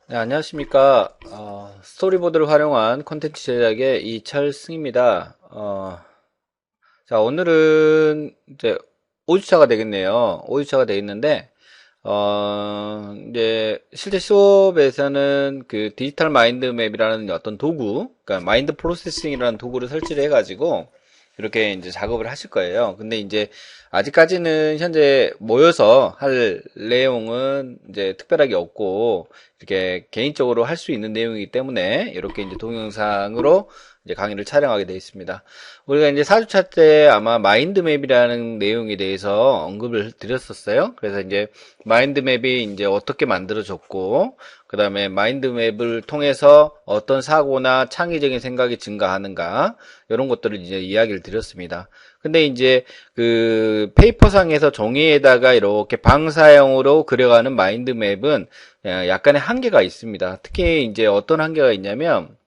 네, 안녕하십니까. 스토리보드를 활용한 콘텐츠 제작의 이철승입니다. 자, 오늘은 이제 5주차가 되겠네요. 5주차가 되겠는데, 이제 실제 수업에서는 그 디지털 마인드 맵이라는 어떤 도구, 그러니까 마인드 프로세싱이라는 도구를 설치를 해가지고, 이렇게 이제 작업을 하실 거예요. 근데 이제 아직까지는 현재 모여서 할 내용은 이제 특별하게 없고 이렇게 개인적으로 할 수 있는 내용이기 때문에 이렇게 이제 동영상으로 이제 강의를 촬영하게 되어 있습니다. 우리가 이제 4주차 때 아마 마인드맵이라는 내용에 대해서 언급을 드렸었어요. 그래서 이제 마인드맵이 이제 어떻게 만들어졌고, 그 다음에 마인드맵을 통해서 어떤 사고나 창의적인 생각이 증가하는가, 이런 것들을 이제 이야기를 드렸습니다. 근데 이제 그 페이퍼상에서 종이에다가 이렇게 방사형으로 그려가는 마인드맵은 약간의 한계가 있습니다. 특히 이제 어떤 한계가 있냐면,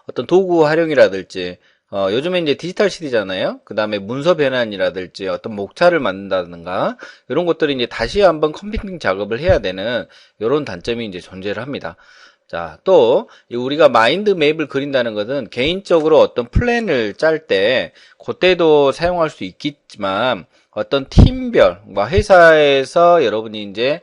어떤 도구 활용이라든지 요즘에 이제 디지털 시대잖아요. 그 다음에 문서 변환이라든지 어떤 목차를 만든다든가 이런 것들이 이제 다시 한번 컴퓨팅 작업을 해야 되는 이런 단점이 이제 존재를 합니다. 자, 또 우리가 마인드 맵을 그린다는 것은 개인적으로 어떤 플랜을 짤 때 그때도 사용할 수 있겠지만 어떤 팀별, 뭐 회사에서 여러분이 이제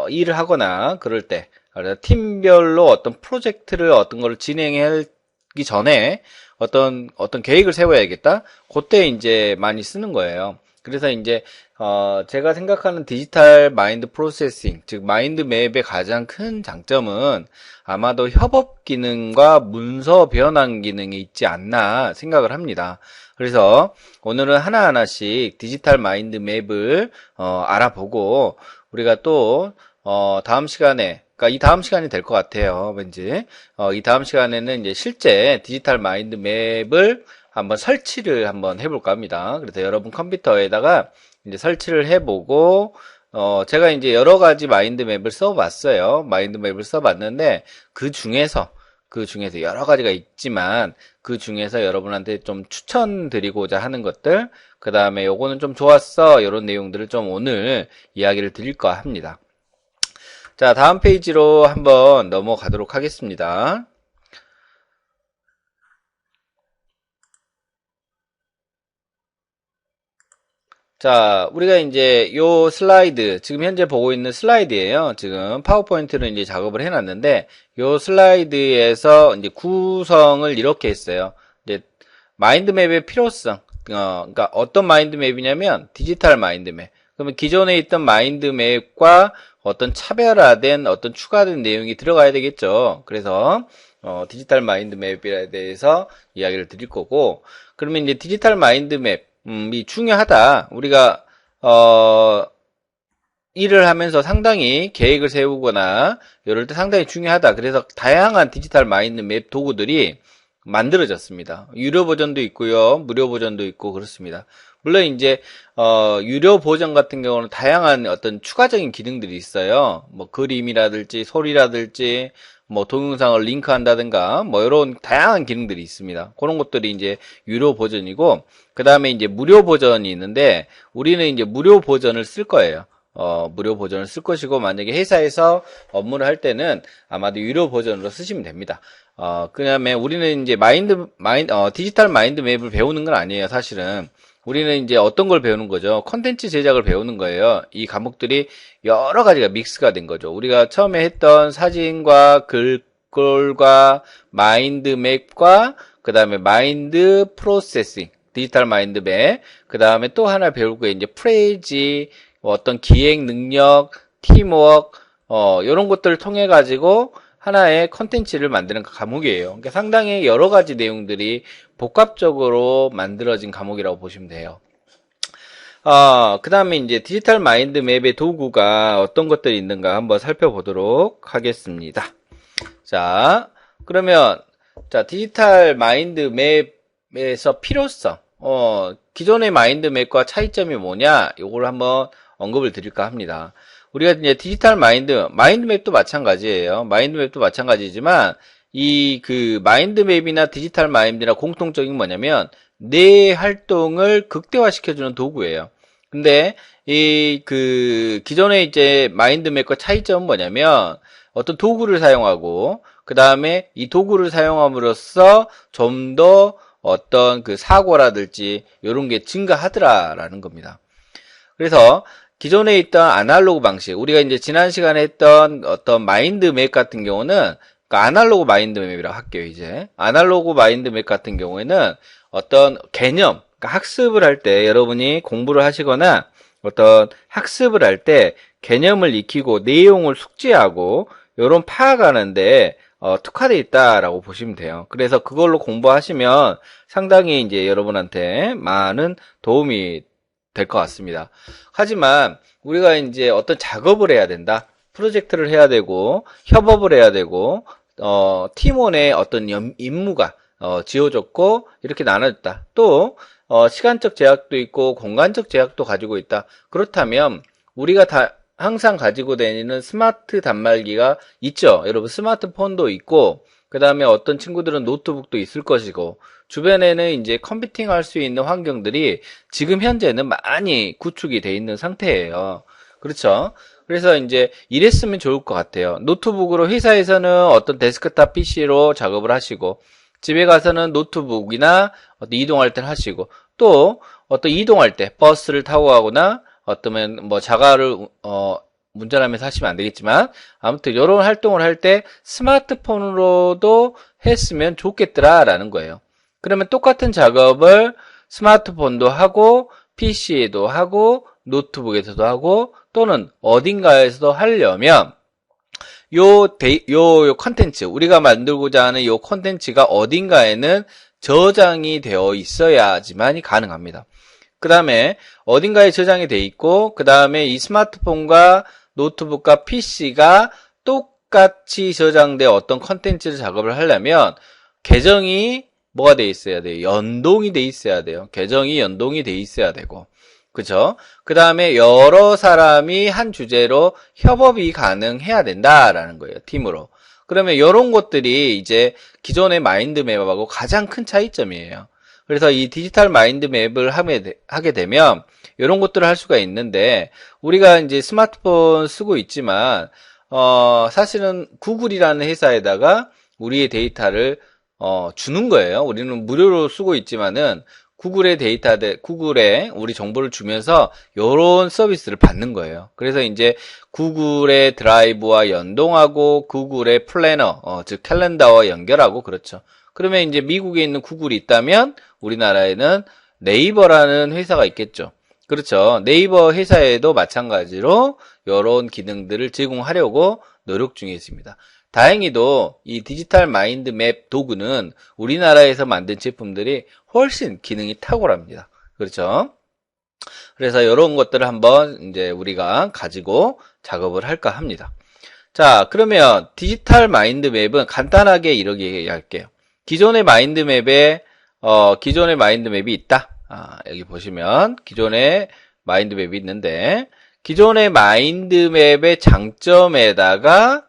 일을 하거나 그럴 때 그래서 팀별로 어떤 프로젝트를 어떤 걸 진행하기 전에 어떤 계획을 세워야겠다. 그때 이제 많이 쓰는 거예요. 그래서 이제 제가 생각하는 디지털 마인드 프로세싱, 즉 마인드 맵의 가장 큰 장점은 아마도 협업 기능과 문서 변환 기능이 있지 않나 생각을 합니다. 그래서 오늘은 하나하나씩 디지털 마인드 맵을 알아보고 우리가 또 다음 시간에, 그러니까 이 다음 시간이 될 것 같아요. 왠지. 이 다음 시간에는 이제 실제 디지털 마인드 맵을 한번 설치를 한번 해볼까 합니다. 그래서 여러분 컴퓨터에다가 이제 설치를 해보고, 제가 이제 여러 가지 마인드 맵을 써봤어요. 마인드 맵을 써봤는데, 그 중에서 여러 가지가 있지만, 그 중에서 여러분한테 좀 추천드리고자 하는 것들, 그 다음에 요거는 좀 좋았어. 이런 내용들을 좀 오늘 이야기를 드릴까 합니다. 자, 다음 페이지로 한번 넘어가도록 하겠습니다. 자, 우리가 이제 요 슬라이드, 지금 현재 보고 있는 슬라이드예요. 지금 파워포인트로 이제 작업을 해놨는데, 요 슬라이드에서 이제 구성을 이렇게 했어요. 이제 마인드맵의 필요성, 그러니까 어떤 마인드맵이냐면 디지털 마인드맵. 그러면 기존에 있던 마인드맵과 어떤 차별화된 어떤 추가된 내용이 들어가야 되겠죠. 그래서 디지털 마인드맵에 대해서 이야기를 드릴 거고, 그러면 이제 디지털 마인드맵 이 중요하다. 우리가 일을 하면서 상당히 계획을 세우거나 이럴 때 상당히 중요하다. 그래서 다양한 디지털 마인드맵 도구들이 만들어졌습니다. 유료 버전도 있고요, 무료 버전도 있고 그렇습니다. 물론 이제 유료 버전 같은 경우는 다양한 어떤 추가적인 기능들이 있어요. 뭐 그림이라든지 소리라든지 뭐 동영상을 링크한다든가 뭐 이런 다양한 기능들이 있습니다. 그런 것들이 이제 유료 버전이고 그 다음에 이제 무료 버전이 있는데 우리는 이제 무료 버전을 쓸 거예요. 무료 버전을 쓸 것이고 만약에 회사에서 업무를 할 때는 아마도 유료 버전으로 쓰시면 됩니다. 그다음에 우리는 이제 디지털 마인드 맵을 배우는 건 아니에요, 사실은. 우리는 이제 어떤 걸 배우는 거죠? 컨텐츠 제작을 배우는 거예요. 이 과목들이 여러 가지가 믹스가 된 거죠. 우리가 처음에 했던 사진과 글과 마인드 맵과 그 다음에 마인드 프로세싱, 디지털 마인드 맵, 그 다음에 또 하나 배울 거 이제 프레이지, 어떤 기획 능력, 팀워크, 이런 것들을 통해 가지고 하나의 컨텐츠를 만드는 과목이에요. 그러니까 상당히 여러 가지 내용들이 복합적으로 만들어진 과목이라고 보시면 돼요. 그 다음에 이제 디지털 마인드 맵의 도구가 어떤 것들이 있는가 한번 살펴보도록 하겠습니다. 자, 그러면, 자, 디지털 마인드 맵에서 필요성, 기존의 마인드 맵과 차이점이 뭐냐, 요걸 한번 언급을 드릴까 합니다. 우리가 이제 디지털 마인드맵도 마찬가지예요. 마인드맵도 마찬가지지만, 이 그 마인드맵이나 디지털 마인드나 공통적인 게 뭐냐면, 뇌 활동을 극대화시켜주는 도구예요. 근데, 이 그 기존의 이제 마인드맵과 차이점은 뭐냐면, 어떤 도구를 사용하고 그 다음에 이 도구를 사용함으로써 좀 더 어떤 그 사고라든지 이런 게 증가하더라라는 겁니다. 그래서 기존에 있던 아날로그 방식, 우리가 이제 지난 시간에 했던 어떤 마인드맵 같은 경우는 그러니까 아날로그 마인드맵이라고 할게요. 이제 아날로그 마인드맵 같은 경우에는 어떤 개념, 그러니까 학습을 할 때 여러분이 공부를 하시거나 어떤 학습을 할 때 개념을 익히고 내용을 숙지하고 이런 파악하는데 특화되어 있다라고 보시면 돼요. 그래서 그걸로 공부하시면 상당히 이제 여러분한테 많은 도움이 될 것 같습니다. 하지만 우리가 이제 어떤 작업을 해야 된다. 프로젝트를 해야 되고 협업을 해야 되고 팀원의 어떤 임무가 지어졌고 이렇게 나눠졌다. 또 시간적 제약도 있고 공간적 제약도 가지고 있다. 그렇다면 우리가 항상 가지고 다니는 스마트 단말기가 있죠. 여러분 스마트폰도 있고 그 다음에 어떤 친구들은 노트북도 있을 것이고 주변에는 이제 컴퓨팅 할 수 있는 환경들이 지금 현재는 많이 구축이 돼 있는 상태예요. 그렇죠? 그래서 이제 이랬으면 좋을 것 같아요. 노트북으로 회사에서는 어떤 데스크탑 PC로 작업을 하시고 집에 가서는 노트북이나 어떤 이동할 때 하시고 또 어떤 이동할 때 버스를 타고 가거나 어떠면 뭐 자가를 운전하면서 하시면 안 되겠지만 아무튼 이런 활동을 할 때 스마트폰으로도 했으면 좋겠더라라는 거예요. 그러면 똑같은 작업을 스마트폰도 하고 PC에도 하고 노트북에서도 하고 또는 어딘가에서도 하려면 요 컨텐츠 우리가 만들고자 하는 요 컨텐츠가 어딘가에는 저장이 되어 있어야지만이 가능합니다. 그 다음에 어딘가에 저장이 돼 있고 그 다음에 이 스마트폰과 노트북과 PC가 똑같이 저장된 어떤 컨텐츠 작업을 하려면 계정이 뭐가 돼 있어야 돼요? 연동이 돼 있어야 돼요. 계정이 연동이 돼 있어야 되고 그죠? 그 다음에 여러 사람이 한 주제로 협업이 가능해야 된다라는 거예요. 팀으로. 그러면 이런 것들이 이제 기존의 마인드맵하고 가장 큰 차이점이에요. 그래서 이 디지털 마인드맵을 하게 되면 이런 것들을 할 수가 있는데 우리가 이제 스마트폰 쓰고 있지만 사실은 구글이라는 회사에다가 우리의 데이터를 주는 거예요. 우리는 무료로 쓰고 있지만은 구글에 우리 정보를 주면서 이런 서비스를 받는 거예요. 그래서 이제 구글의 드라이브와 연동하고 구글의 플래너, 즉 캘린더와 연결하고 그렇죠. 그러면 이제 미국에 있는 구글이 있다면 우리나라에는 네이버라는 회사가 있겠죠. 그렇죠. 네이버 회사에도 마찬가지로 이런 기능들을 제공하려고 노력 중에 있습니다. 다행히도 이 디지털 마인드맵 도구는 우리나라에서 만든 제품들이 훨씬 기능이 탁월합니다. 그렇죠? 그래서 이런 것들을 한번 이제 우리가 가지고 작업을 할까 합니다. 자, 그러면 디지털 마인드맵은 간단하게 이렇게 얘기할게요. 기존의 마인드맵이 있다. 여기 보시면 기존의 마인드맵이 있는데 기존의 마인드맵의 장점에다가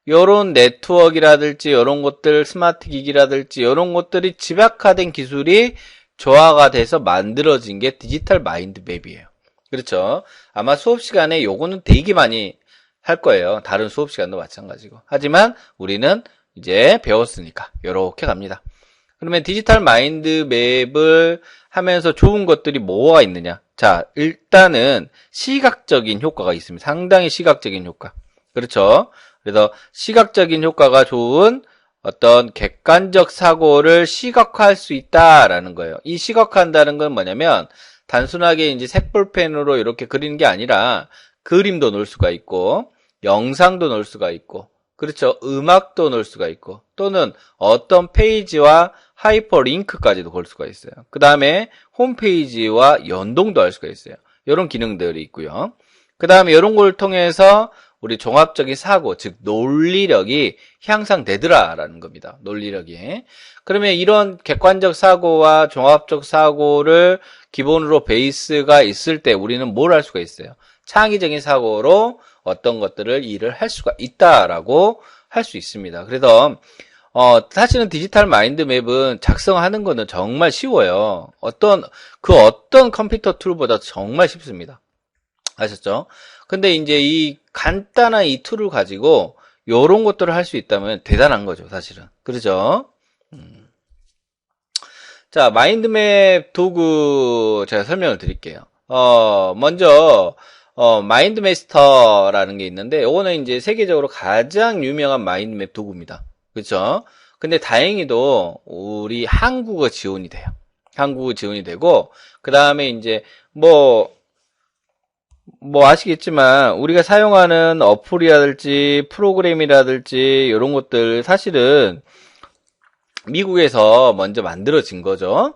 요런 네트워크라든지 요런 것들 스마트 기기라든지 요런 것들이 집약화된 기술이 조화가 돼서 만들어진 게 디지털 마인드맵이에요. 그렇죠? 아마 수업 시간에 요거는 되게 많이 할 거예요. 다른 수업 시간도 마찬가지고. 하지만 우리는 이제 배웠으니까 요렇게 갑니다. 그러면 디지털 마인드맵을 하면서 좋은 것들이 뭐가 있느냐? 자, 일단은 시각적인 효과가 있습니다. 상당히 시각적인 효과. 그렇죠? 그래서 시각적인 효과가 좋은 어떤 객관적 사고를 시각화할 수 있다라는 거예요. 이 시각화한다는 건 뭐냐면 단순하게 이제 색볼펜으로 이렇게 그리는 게 아니라 그림도 넣을 수가 있고 영상도 넣을 수가 있고 그렇죠. 음악도 넣을 수가 있고 또는 어떤 페이지와 하이퍼링크까지도 걸 수가 있어요. 그 다음에 홈페이지와 연동도 할 수가 있어요. 이런 기능들이 있고요. 그 다음에 이런 걸 통해서 우리 종합적인 사고, 즉 논리력이 향상되더라라는 겁니다. 논리력이. 그러면 이런 객관적 사고와 종합적 사고를 기본으로 베이스가 있을 때 우리는 뭘 할 수가 있어요? 창의적인 사고로 어떤 것들을 일을 할 수가 있다라고 할 수 있습니다. 그래서 사실은 디지털 마인드맵은 작성하는 거는 정말 쉬워요. 어떤 컴퓨터 툴보다 정말 쉽습니다. 아셨죠? 근데 이제 이 간단한 이 툴을 가지고 요런 것들을 할 수 있다면 대단한 거죠, 사실은. 그렇죠? 자, 마인드맵 도구 제가 설명을 드릴게요. 먼저 마인드메스터라는 게 있는데 요거는 이제 세계적으로 가장 유명한 마인드맵 도구입니다. 그렇죠? 근데 다행히도 우리 한국어 지원이 돼요. 한국어 지원이 되고 그다음에 이제 뭐 아시겠지만 우리가 사용하는 어플이라든지 프로그램이라든지 이런 것들 사실은 미국에서 먼저 만들어진 거죠.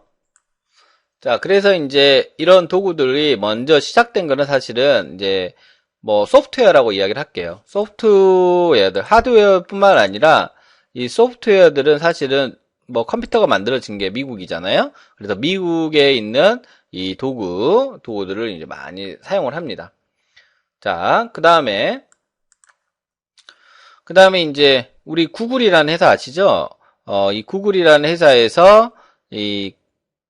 자, 그래서 이제 이런 도구들이 먼저 시작된 거는 사실은 이제 뭐 소프트웨어라고 이야기를 할게요. 소프트웨어들, 하드웨어뿐만 아니라 이 소프트웨어들은 사실은 뭐 컴퓨터가 만들어진 게 미국이잖아요. 그래서 미국에 있는 이 도구들을 이제 많이 사용을 합니다. 자, 그 다음에 이제 우리 구글이라는 회사 아시죠? 이 구글이라는 회사에서 이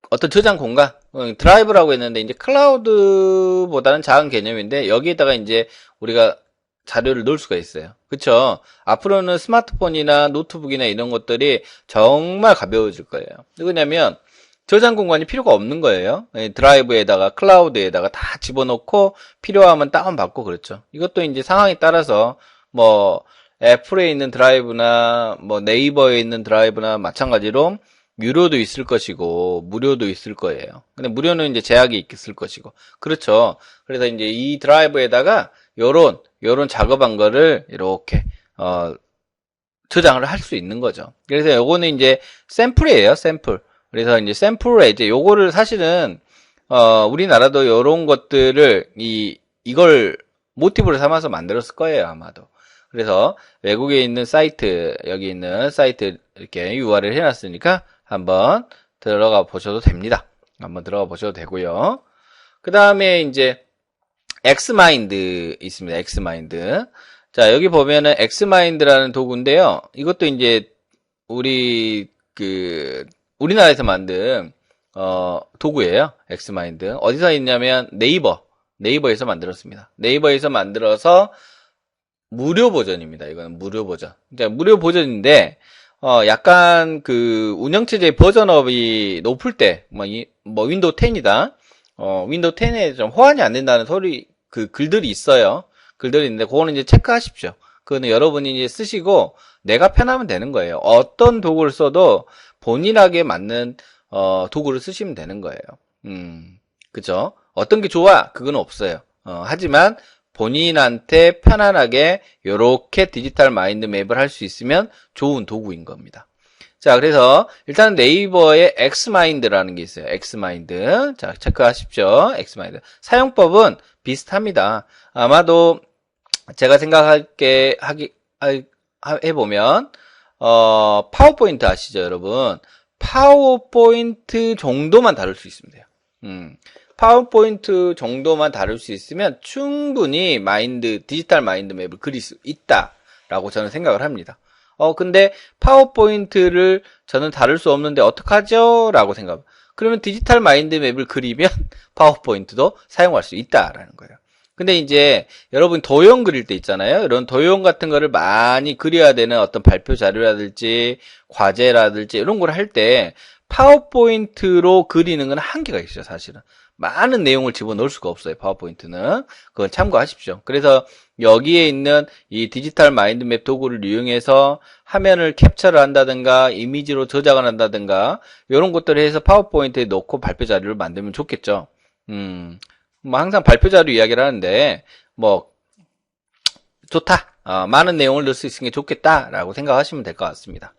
어떤 저장 공간, 드라이브라고 했는데 이제 클라우드보다는 작은 개념인데 여기에다가 이제 우리가 자료를 넣을 수가 있어요. 그쵸? 앞으로는 스마트폰이나 노트북이나 이런 것들이 정말 가벼워질 거예요. 왜냐면 저장 공간이 필요가 없는 거예요. 드라이브에다가 클라우드에다가 다 집어넣고 필요하면 다운받고 그렇죠. 이것도 이제 상황에 따라서 뭐 애플에 있는 드라이브나 뭐 네이버에 있는 드라이브나 마찬가지로 유료도 있을 것이고 무료도 있을 거예요. 근데 무료는 이제 제약이 있을 것이고 그렇죠. 그래서 이제 이 드라이브에다가 요런 작업한 거를 이렇게 저장을 할 수 있는 거죠. 그래서 요거는 이제 샘플이에요. 샘플. 그래서 이제 샘플에 이제 요거를 사실은 우리나라도 요런 것들을 이걸 모티브로 삼아서 만들었을 거예요, 아마도. 그래서 외국에 있는 사이트, 여기 있는 사이트 이렇게 URL 해놨으니까 한번 들어가 보셔도 됩니다. 한번 들어가 보셔도 되고요. 그 다음에 이제 엑스마인드 있습니다. 엑스마인드. 자, 여기 보면은 엑스마인드라는 도구인데요. 이것도 이제 우리나라에서 만든 도구예요. 엑스마인드. 어디서 있냐면 네이버에서 만들었습니다. 네이버에서 만들어서 무료 버전입니다. 이거는 무료 버전. 그러니까 무료 버전인데 약간 그 운영체제 버전업이 높을 때 뭐 윈도우 10이다. 윈도우 10에 좀 호환이 안 된다는 글들이 있어요. 글들이 있는데 그거는 이제 체크하십시오. 그거는 여러분이 이제 쓰시고 내가 편하면 되는 거예요. 어떤 도구를 써도 본인에게 맞는 도구를 쓰시면 되는 거예요. 그죠? 어떤 게 좋아? 그건 없어요. 하지만 본인한테 편안하게 요렇게 디지털 마인드 맵을 할 수 있으면 좋은 도구인 겁니다. 자, 그래서 일단 네이버에 엑스마인드라는 게 있어요. 엑스마인드. 자, 체크하십시오. 엑스마인드. 사용법은 비슷합니다. 아마도 제가 해보면 파워포인트 아시죠, 여러분? 파워포인트 정도만 다룰 수 있으면 돼요. 파워포인트 정도만 다룰 수 있으면 충분히 디지털 마인드 맵을 그릴 수 있다라고 저는 생각을 합니다. 근데 파워포인트를 저는 다룰 수 없는데 어떡하죠? 라고 생각합니다. 그러면 디지털 마인드 맵을 그리면 파워포인트도 사용할 수 있다라는 거예요. 근데 이제 여러분 도형 그릴 때 있잖아요. 이런 도형 같은 거를 많이 그려야 되는 어떤 발표 자료라든지 과제라든지 이런 걸 할 때 파워포인트로 그리는 건 한계가 있어요, 사실은. 많은 내용을 집어넣을 수가 없어요, 파워포인트는. 그건 참고하십시오. 그래서 여기에 있는 이 디지털 마인드맵 도구를 이용해서 화면을 캡처를 한다든가 이미지로 저장을 한다든가 이런 것들을 해서 파워포인트에 넣고 발표 자료를 만들면 좋겠죠. 뭐 항상 발표 자료 이야기를 하는데 뭐 좋다. 많은 내용을 넣을 수 있으니 좋겠다라고 생각하시면 될 것 같습니다.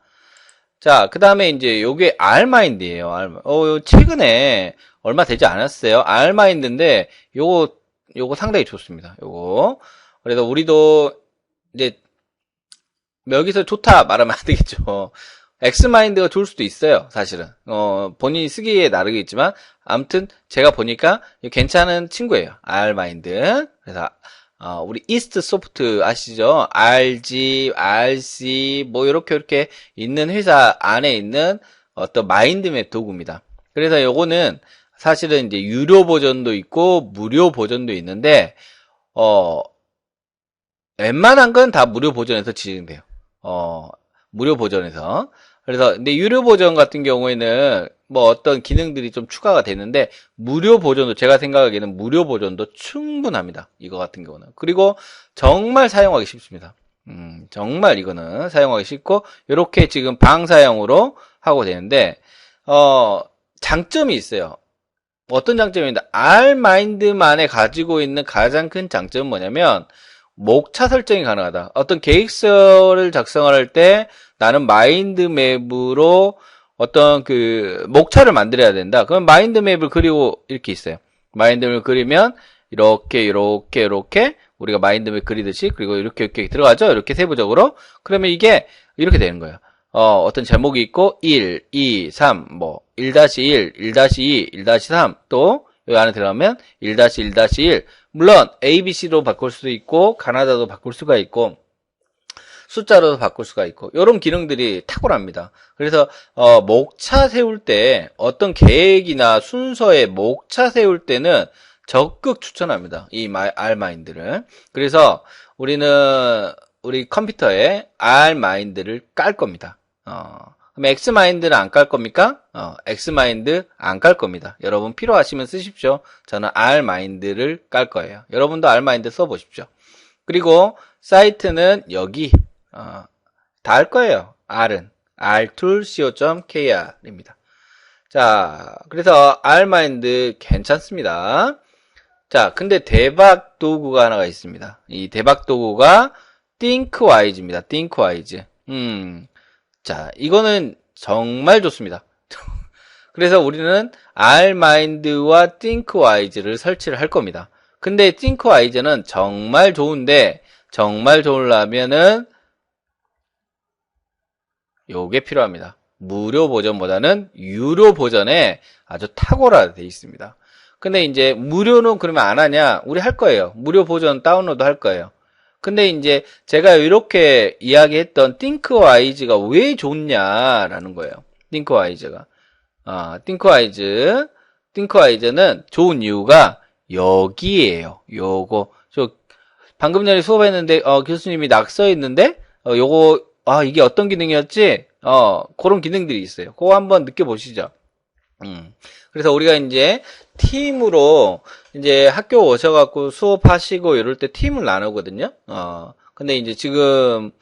자, 그 다음에 이제 요게 R마인드예요. 최근에 얼마 되지 않았어요. R마인드인데 요거 상당히 좋습니다. 요거. 그래서 우리도 이제 여기서 좋다 말하면 안 되겠죠. 엑스마인드가 좋을 수도 있어요, 사실은. 본인이 쓰기에 나르겠지만, 아무튼, 제가 보니까 괜찮은 친구예요. R마인드. 그래서, 우리 이스트 소프트 아시죠? RG, RC, 뭐, 이렇게 있는 회사 안에 있는 어떤 마인드맵 도구입니다. 그래서 요거는 사실은 이제 유료 버전도 있고, 무료 버전도 있는데, 웬만한 건 다 무료 버전에서 진행돼요. 무료 버전에서. 그래서, 근데 유료 버전 같은 경우에는 뭐 어떤 기능들이 좀 추가가 되는데, 무료 버전도, 제가 생각하기에는 무료 버전도 충분합니다. 이거 같은 경우는. 그리고 정말 사용하기 쉽습니다. 정말 이거는 사용하기 쉽고, 이렇게 지금 방사형으로 하고 되는데, 장점이 있어요. 어떤 장점인데, R마인드만에 가지고 있는 가장 큰 장점은 뭐냐면, 목차 설정이 가능하다. 어떤 계획서를 작성할 때 나는 마인드맵으로 어떤 그 목차를 만들어야 된다. 그럼 마인드맵을 그리고 이렇게 있어요. 마인드맵을 그리면 이렇게 우리가 마인드맵 그리듯이 그리고 이렇게 들어가죠. 이렇게 세부적으로. 그러면 이게 이렇게 되는 거예요. 어떤 제목이 있고 1, 2, 3, 뭐 1-1, 1-2, 1-3 또 여기 안에 들어가면 1-1-1 물론 ABC로 바꿀 수도 있고 가나다도 바꿀 수가 있고 숫자로도 바꿀 수가 있고 이런 기능들이 탁월합니다. 그래서 목차 세울 때 어떤 계획이나 순서의 목차 세울 때는 적극 추천합니다. 이 R마인드를. 그래서 우리 컴퓨터에 R마인드를 깔 겁니다. 그럼 X마인드는 안 깔 겁니까? X마인드 안 깔 겁니다. 여러분 필요하시면 쓰십시오. 저는 R마인드를 깔 거예요. 여러분도 R마인드 써보십시오. 그리고 사이트는 여기 다 할 거예요. R은 rtool.co.kr입니다. 자, 그래서 R마인드 괜찮습니다. 자, 근데 대박 도구가 하나가 있습니다. 이 대박 도구가 ThinkWise입니다. ThinkWise. 자, 이거는 정말 좋습니다. 그래서 우리는 R마인드와 ThinkWise를 설치를 할 겁니다. 근데 ThinkWise는 정말 좋은데, 정말 좋으려면은, 요게 필요합니다. 무료 버전보다는 유료 버전에 아주 탁월하게 되어 있습니다. 근데 이제 무료는 그러면 안 하냐? 우리 할 거예요. 무료 버전 다운로드 할 거예요. 근데 이제 제가 이렇게 이야기했던 ThinkWise가 왜 좋냐라는 거예요. ThinkWise가. ThinkWise는 좋은 이유가 여기에요. 요거. 방금 전에 수업했는데, 교수님이 낙서 있는데, 이게 어떤 기능이었지? 그런 기능들이 있어요. 그거 한번 느껴보시죠. 그래서 우리가 이제 팀으로 이제 학교 오셔갖고 수업하시고 이럴 때 팀을 나누거든요. 근데 이제 지금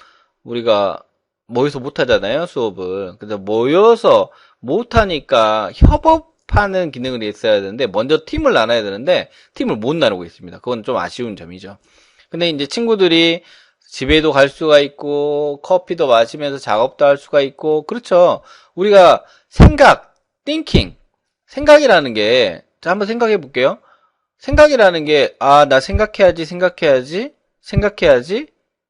우리가 모여서 못하잖아요, 수업을. 그래서 모여서 못하니까 협업하는 기능이 있어야 되는데, 먼저 팀을 나눠야 되는데, 팀을 못 나누고 있습니다. 그건 좀 아쉬운 점이죠. 근데 이제 친구들이 집에도 갈 수가 있고, 커피도 마시면서 작업도 할 수가 있고, 그렇죠. 우리가 thinking. 생각이라는 게, 자, 한번 생각해 볼게요. 생각이라는 게, 나 생각해야지.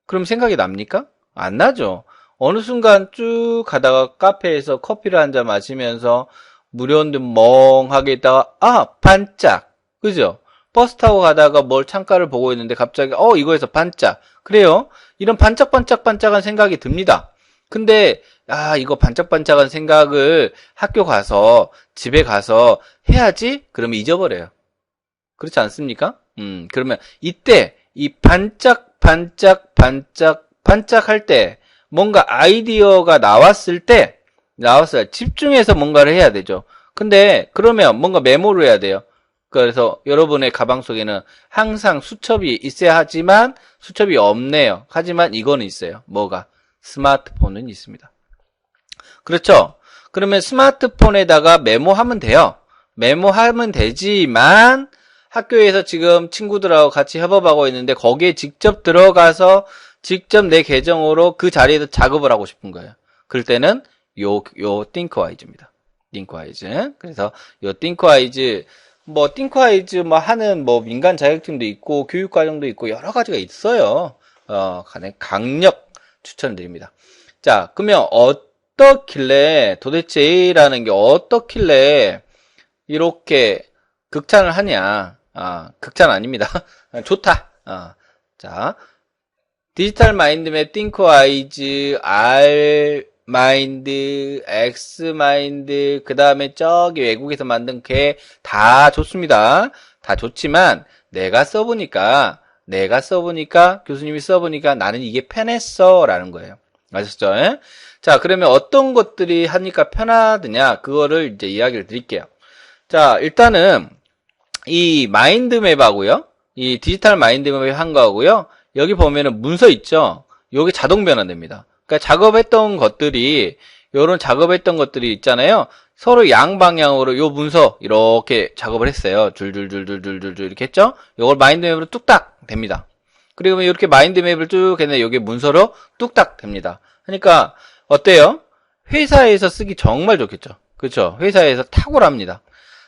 그럼 생각이 납니까? 안 나죠. 어느 순간 쭉 가다가 카페에서 커피를 한 잔 마시면서 무료인데 멍하게 있다가, 반짝. 그죠? 버스 타고 가다가 뭘 창가를 보고 있는데 갑자기, 이거에서 반짝. 그래요. 이런 반짝반짝한 생각이 듭니다. 근데 이거 반짝반짝한 생각을 학교 가서 집에 가서 해야지? 그러면 잊어버려요. 그렇지 않습니까? 그러면 이때 이 반짝할 때 뭔가 아이디어가 나왔을 때 집중해서 뭔가를 해야 되죠. 근데 그러면 뭔가 메모를 해야 돼요. 그래서 여러분의 가방 속에는 항상 수첩이 있어야 하지만 수첩이 없네요. 하지만 이거는 있어요. 뭐가? 스마트폰은 있습니다. 그렇죠? 그러면 스마트폰에다가 메모하면 돼요. 메모하면 되지만 학교에서 지금 친구들하고 같이 협업하고 있는데 거기에 직접 들어가서 직접 내 계정으로 그 자리에서 작업을 하고 싶은 거예요. 그럴 때는 요 ThinkWise입니다. ThinkWise. 그래서 요 ThinkWise 하는 민간 자격증도 있고 교육과정도 있고 여러 가지가 있어요. 강력 추천드립니다. 자, 그러면 도대체 A라는 게 어떻길래 이렇게 극찬을 하냐? 극찬 아닙니다. 좋다. 자, 디지털 마인드맵, ThinkWise, R마인드, X마인드, 그 다음에 저기 외국에서 만든 게 다 좋습니다. 다 좋지만 내가 써보니까 내가 써보니까, 교수님이 써보니까 나는 이게 편했어. 라는 거예요. 아셨죠? 예? 자, 그러면 어떤 것들이 하니까 편하느냐, 그거를 이제 이야기를 드릴게요. 자, 일단은, 이 마인드맵하고요, 이 디지털 마인드맵 한 거하고요, 여기 보면은 문서 있죠? 요게 자동 변환됩니다. 그러니까 작업했던 것들이, 요런 작업했던 것들이 있잖아요. 서로 양방향으로 요 문서 이렇게 작업을 했어요. 줄줄줄줄줄줄 이렇게 했죠? 요걸 마인드맵으로 뚝딱 됩니다. 그리고 이렇게 마인드맵을 쭉 했는데 여기 문서로 뚝딱 됩니다. 그러니까 어때요? 회사에서 쓰기 정말 좋겠죠. 그렇죠? 회사에서 탁월합니다.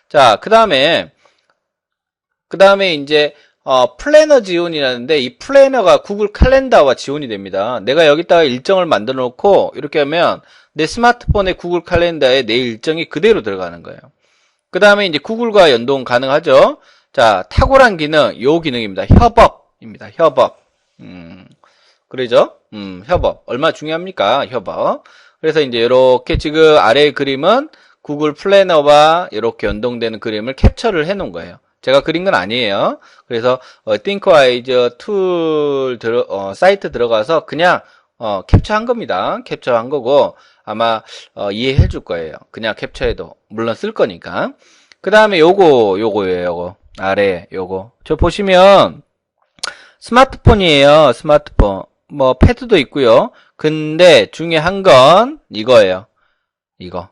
자, 그다음에 이제 플래너 지원이라는데 이 플래너가 구글 칼렌더와 지원이 됩니다. 내가 여기다가 일정을 만들어 놓고 이렇게 하면 내 스마트폰의 구글 칼렌더에 내 일정이 그대로 들어가는 거예요. 그 다음에 이제 구글과 연동 가능하죠. 자, 탁월한 기능, 요 기능입니다. 협업입니다. 협업. 그러죠? 협업. 얼마나 중요합니까? 협업. 그래서 이제 이렇게 지금 아래의 그림은 구글 플래너와 이렇게 연동되는 그림을 캡처를 해 놓은 거예요. 제가 그린 건 아니에요. 그래서 ThinkWise 툴 사이트 들어가서 그냥 캡처한 겁니다. 캡처한 거고 아마 이해해 줄 거예요. 그냥 캡처해도 물론 쓸 거니까. 그 다음에 요거예요. 요거 아래 요거 저 보시면 스마트폰이에요. 스마트폰 뭐 패드도 있고요. 근데 중에 한 건 이거예요. 이거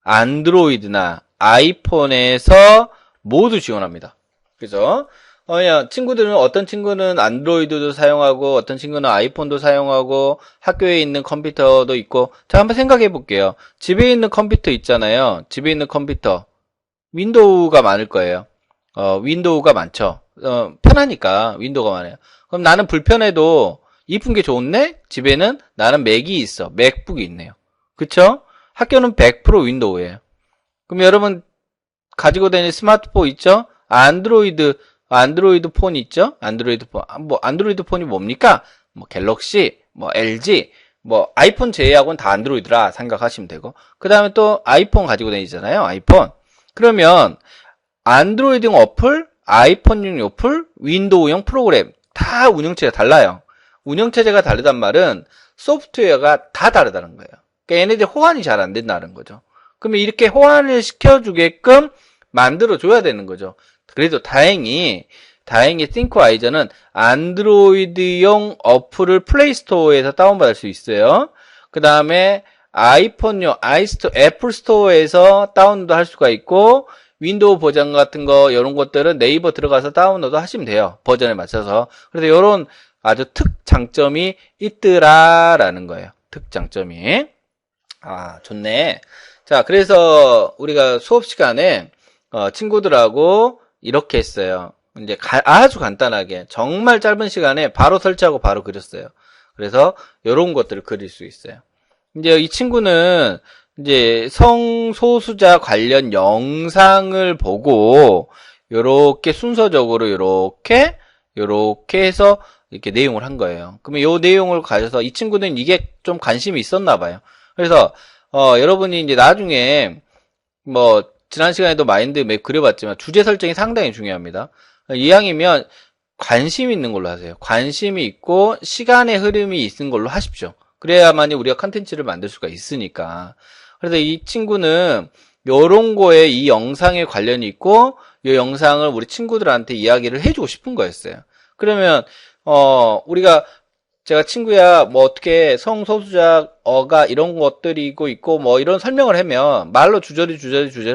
안드로이드나 아이폰에서 모두 지원합니다. 그죠? 그냥 친구들은 어떤 친구는 안드로이드도 사용하고 어떤 친구는 아이폰도 사용하고 학교에 있는 컴퓨터도 있고 자 한번 생각해 볼게요. 집에 있는 컴퓨터 있잖아요. 집에 있는 컴퓨터 윈도우가 많을 거예요. 윈도우가 많죠. 편하니까 윈도우가 많아요. 그럼 나는 불편해도 이쁜 게 좋네? 집에는 나는 맥이 있어. 맥북이 있네요. 그쵸? 학교는 100% 윈도우예요. 그럼 여러분 가지고 다니는 스마트폰 있죠? 안드로이드 폰 있죠? 안드로이드 폰. 뭐 안드로이드 폰이 뭡니까? 뭐 갤럭시, 뭐 LG, 뭐 아이폰 제외하고는 다 안드로이드라 생각하시면 되고. 그다음에 또 아이폰 가지고 다니잖아요. 아이폰. 그러면 안드로이드용 어플, 아이폰용 어플, 윈도우용 프로그램 다 운영체가 달라요. 운영체제가 다르단 말은 소프트웨어가 다 다르다는 거예요. 그러니까 얘네들 호환이 잘 안 된다는 거죠. 그러면 이렇게 호환을 시켜주게끔 만들어줘야 되는 거죠. 그래도 다행히 ThinkWise는 안드로이드용 어플을 플레이스토어에서 다운받을 수 있어요. 그 다음에 아이폰용 애플 스토어에서 다운로드 할 수가 있고 윈도우 버전 같은 거 이런 것들은 네이버 들어가서 다운로드 하시면 돼요. 버전에 맞춰서. 그래서 이런 아주 특장점이 있더라라는 거예요. 특장점이. 아, 좋네. 자, 그래서 우리가 수업 시간에 친구들하고 이렇게 했어요. 이제 아주 간단하게 정말 짧은 시간에 바로 설치하고 바로 그렸어요. 그래서 이런 것들을 그릴 수 있어요. 이제 이 친구는 이제 성소수자 관련 영상을 보고 요렇게 순서적으로 요렇게 해서 이렇게 내용을 한 거예요. 그러면 요 내용을 가져서 이 친구는 이게 좀 관심이 있었나 봐요. 그래서 여러분이 이제 나중에 뭐 지난 시간에도 마인드맵 그려봤지만 주제 설정이 상당히 중요합니다. 이왕이면 관심 있는 걸로 하세요. 관심이 있고 시간의 흐름이 있는 걸로 하십시오. 그래야만이 우리가 컨텐츠를 만들 수가 있으니까. 그래서 이 친구는 요런 거에 이 영상에 관련이 있고 이 영상을 우리 친구들한테 이야기를 해주고 싶은 거였어요. 그러면 제가 친구야 뭐 어떻게 성소수자어가 이런 것들이 있고 뭐 이런 설명을 하면 말로 주저리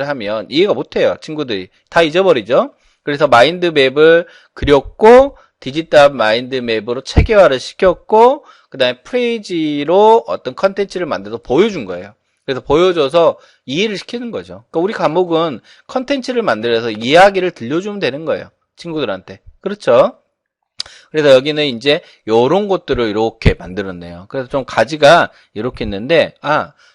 하면 이해가 못해요. 친구들이 다 잊어버리죠. 그래서 마인드맵을 그렸고 디지털 마인드맵으로 체계화를 시켰고 그 다음에 프레이지로 어떤 컨텐츠를 만들어서 보여준 거예요. 그래서 보여줘서 이해를 시키는 거죠. 그러니까 우리 과목은 컨텐츠를 만들어서 이야기를 들려주면 되는 거예요. 친구들한테. 그렇죠? 그래서 여기는 이제 요런 것들을 이렇게 만들었네요. 그래서 좀 가지가 이렇게 있는데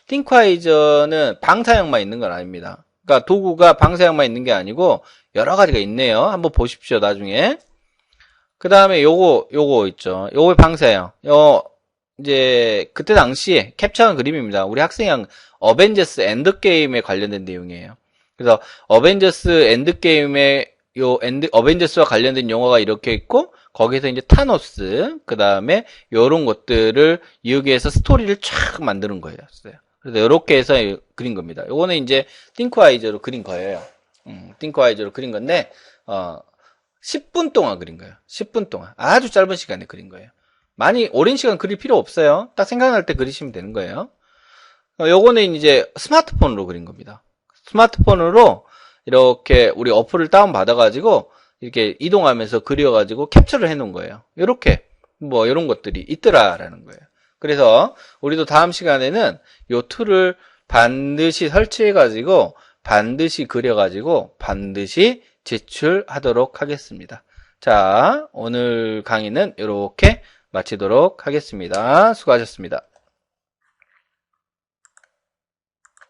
ThinkWise는 방사형만 있는 건 아닙니다. 그러니까 도구가 방사형만 있는 게 아니고 여러 가지가 있네요. 한번 보십시오. 나중에. 그 다음에 요거 있죠. 요거 방사형. 이제 그때 당시에 캡처한 그림입니다. 우리 학생형 어벤져스 엔드게임에 관련된 내용이에요. 그래서 어벤져스 엔드게임에 어벤져스와 관련된 용어가 이렇게 있고 거기서 이제 타노스, 그 다음에 요런 것들을 이용해서 스토리를 쫙 만드는 거예요. 그래서 이렇게 해서 그린 겁니다. 요거는 이제 띵크와이저로 그린 거예요. 띵크와이저로 그린 건데, 10분 동안 그린 거예요. 10분 동안. 아주 짧은 시간에 그린 거예요. 많이 오랜 시간 그릴 필요 없어요. 딱 생각날 때 그리시면 되는 거예요. 요거는 이제 스마트폰으로 그린 겁니다. 스마트폰으로 이렇게 우리 어플을 다운받아가지고 이렇게 이동하면서 그려가지고 캡처를 해놓은 거예요. 요렇게 뭐 이런 것들이 있더라라는 거예요. 그래서 우리도 다음 시간에는 요 툴을 반드시 설치해가지고 반드시 그려가지고 반드시 제출하도록 하겠습니다. 자, 오늘 강의는 이렇게 마치도록 하겠습니다. 수고하셨습니다.